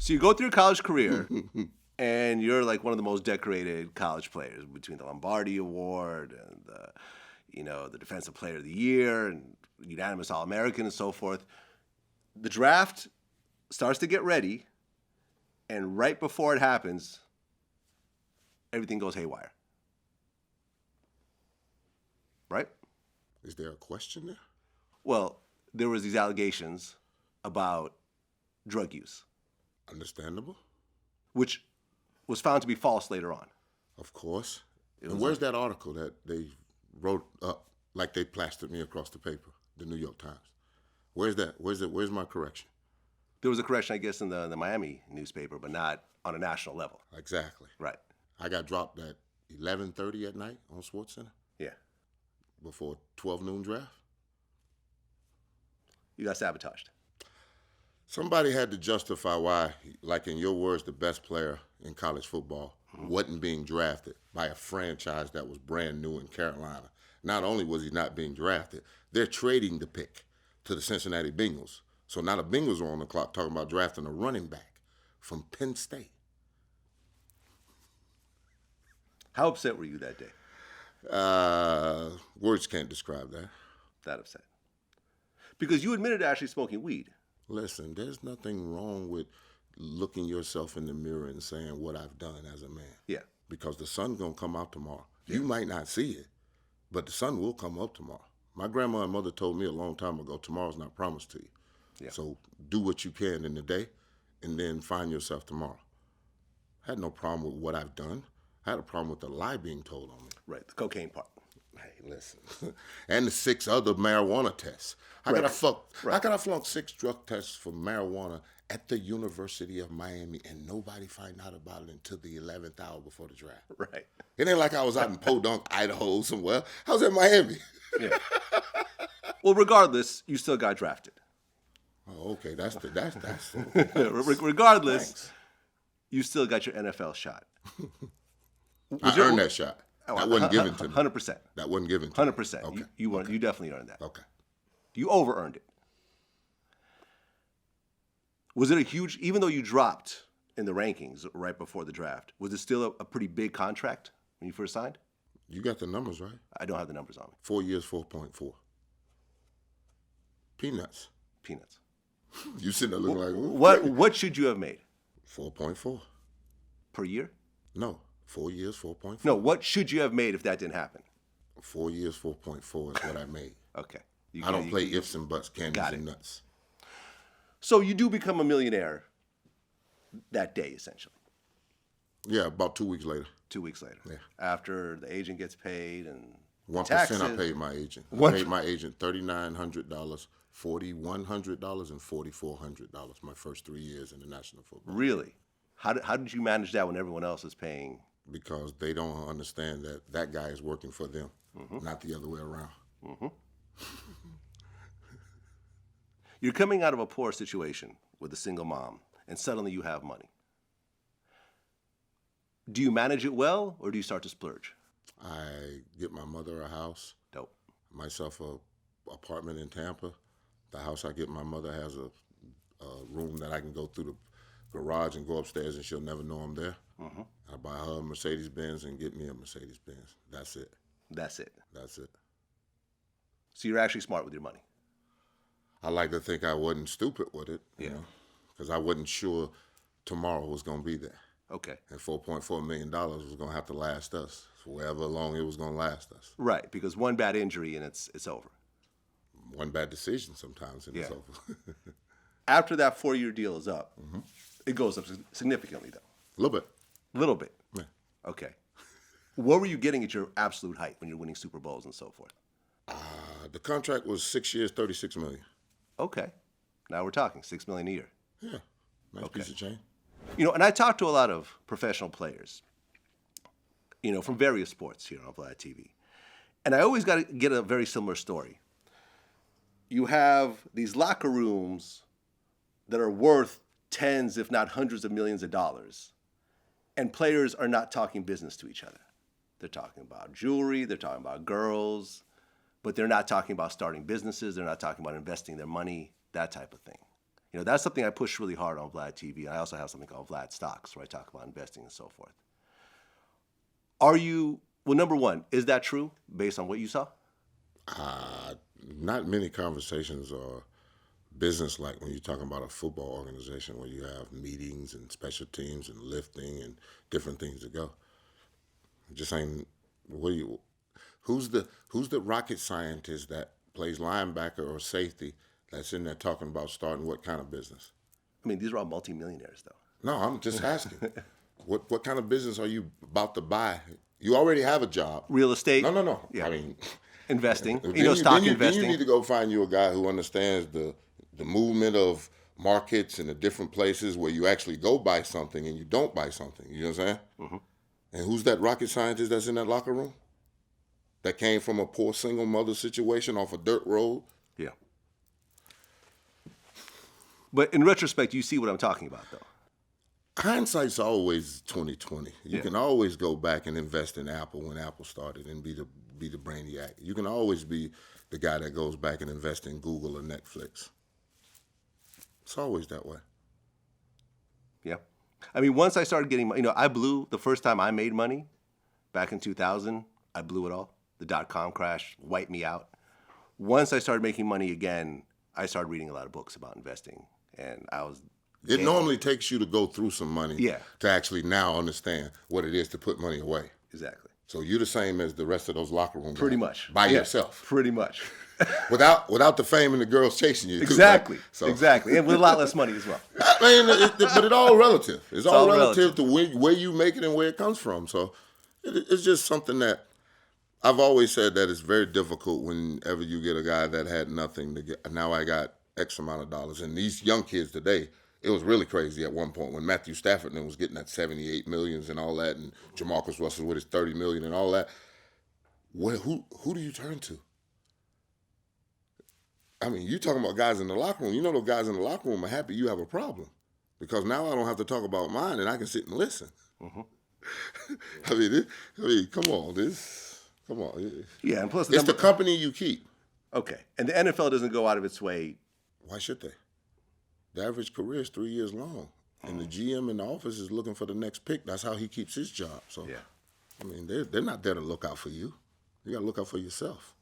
So you go through your college career, and you're like one of the most decorated college players between the Lombardi Award and the Defensive Player of the Year and unanimous All-American and so forth. The draft starts to get ready, and right before it happens, everything goes haywire. Right? Is there a question there? Well, there was these allegations about drug use. Understandable. Which was found to be false later on. Of course. And where's that article that they wrote up like they plastered me across the paper, the New York Times? Where's that? Where's my correction? There was a correction, I guess, in the Miami newspaper, but not on a national level. Exactly. Right. I got dropped at 11:30 at night on SportsCenter. Yeah. Before 12 noon draft. You got sabotaged. Somebody had to justify why, like in your words, the best player in college football wasn't being drafted by a franchise that was brand new in Carolina. Not only was he not being drafted, they're trading the pick to the Cincinnati Bengals. So now the Bengals are on the clock talking about drafting a running back from Penn State. How upset were you that day? Words can't describe that. That upset. Because you admitted to actually smoking weed. Listen, there's nothing wrong with looking yourself in the mirror and saying what I've done as a man. Yeah. Because the sun's going to come out tomorrow. Yeah. You might not see it, but the sun will come up tomorrow. My grandma and mother told me a long time ago, tomorrow's not promised to you. Yeah. So do what you can in the day and then find yourself tomorrow. I had no problem with what I've done. I had a problem with the lie being told on me. Right, the cocaine part. Hey, listen. And the 6 other marijuana tests. How could I flunk 6 drug tests for marijuana at the University of Miami and nobody find out about it until the 11th hour before the draft? Right. It ain't like I was out in Podunk, Idaho somewhere. I was in Miami. Yeah. Well, regardless, you still got drafted. Oh, okay. That's Regardless, Thanks. You still got your NFL shot. I earned that shot. That wasn't given to me. 100%. That wasn't given to me. 100%. Okay. You definitely earned that. Okay. You over-earned it. Was it a huge, even though you dropped in the rankings right before the draft, was it still a pretty big contract when you first signed? You got the numbers right. I don't have the numbers on me. 4 years, 4.4. Peanuts. You sitting there looking like, ooh, what should you have made? 4.4. Per year? No. 4 years, 4.4. No, what should you have made if that didn't happen? 4 years, 4.4 is what I made. Okay. I don't play ifs and buts, candies and nuts. So you do become a millionaire that day, essentially. Yeah, about 2 weeks later. 2 weeks later. Yeah. After the agent gets paid and 1% taxes. I paid my agent. I paid my agent $3,900, $4,100, and $4,400 my first 3 years in the National Football. Really? How did you manage that when everyone else is paying? Because they don't understand that guy is working for them, not the other way around. Mm-hmm. You're coming out of a poor situation with a single mom, and suddenly you have money. Do you manage it well, or do you start to splurge? I get my mother a house. Dope. Myself a apartment in Tampa. The house I get my mother has a room that I can go through the garage and go upstairs and she'll never know I'm there. Mm-hmm. I buy her a Mercedes-Benz and get me a Mercedes-Benz. That's it. That's it. That's it. So you're actually smart with your money. I like to think I wasn't stupid with it, you know, because I wasn't sure tomorrow was going to be there. Okay. And $4.4 million was going to have to last us for however long it was going to last us. Right, because one bad injury and it's over. One bad decision sometimes and it's over. After that 4-year deal is up, it goes up significantly, though. A little bit. A little bit. Yeah. Okay. What were you getting at your absolute height when you're winning Super Bowls and so forth? The contract was 6 years, $36 million. Okay. Now we're talking $6 million a year. Yeah. Nice piece of change. You know, and I talk to a lot of professional players, you know, from various sports here on VladTV. And I always got to get a very similar story. You have these locker rooms that are worth tens, if not hundreds of millions of dollars, and players are not talking business to each other. They're talking about jewelry, they're talking about girls, but they're not talking about starting businesses, they're not talking about investing their money, that type of thing. You know, that's something I push really hard on VladTV. I also have something called Vlad Stocks where I talk about investing and so forth. Are you, well, number one, is that true based on what you saw? Not many conversations are business-like when you're talking about a football organization where you have meetings and special teams and lifting and different things to go. It just ain't. Who's the rocket scientist that plays linebacker or safety that's in there talking about starting what kind of business? I mean, these are all multi-millionaires, though. No, I'm just asking. What kind of business are you about to buy? You already have a job. Real estate? No. Yeah. I mean, investing. then Stock you investing. need to go find you a guy who understands the movement of markets and the different places where you actually go buy something and you don't buy something. You know what I'm saying? Mm-hmm. And who's that rocket scientist that's in that locker room? That came from a poor single mother situation off a dirt road? Yeah. But in retrospect, you see what I'm talking about, though. Hindsight's always 20/20. You can always go back and invest in Apple when Apple started and be the brainiac. You can always be the guy that goes back and invests in Google or Netflix. It's always that way. Yeah. I mean, once I started getting, I blew the first time I made money back in 2000. I blew it all. The dot-com crash wiped me out. Once I started making money again, I started reading a lot of books about investing, and I was. It normally takes you to go through some money to actually now understand what it is to put money away. Exactly. So you're the same as the rest of those locker room guys. Pretty much. By yourself. Pretty much. without the fame and the girls chasing you. Exactly. Too, right? So. Exactly. And with a lot less money as well. I mean, but it's all relative. It's all relative to where you make it and where it comes from. So it's just something that I've always said that it's very difficult whenever you get a guy that had nothing to get. Now I got X amount of dollars. And these young kids today, it was really crazy at one point when Matthew Stafford was getting that $78 million and all that, and Jamarcus Russell with his $30 million and all that. Who do you turn to? I mean, you talking about guys in the locker room. You know those guys in the locker room are happy you have a problem because now I don't have to talk about mine and I can sit and listen. Mm-hmm. I mean, come on, come on. Yeah, and plus it's the company you keep. Okay, and the NFL doesn't go out of its way. Why should they? The average career is 3 years long, and the GM in the office is looking for the next pick. That's how he keeps his job. So, I mean, they're not there to look out for you. You got to look out for yourself.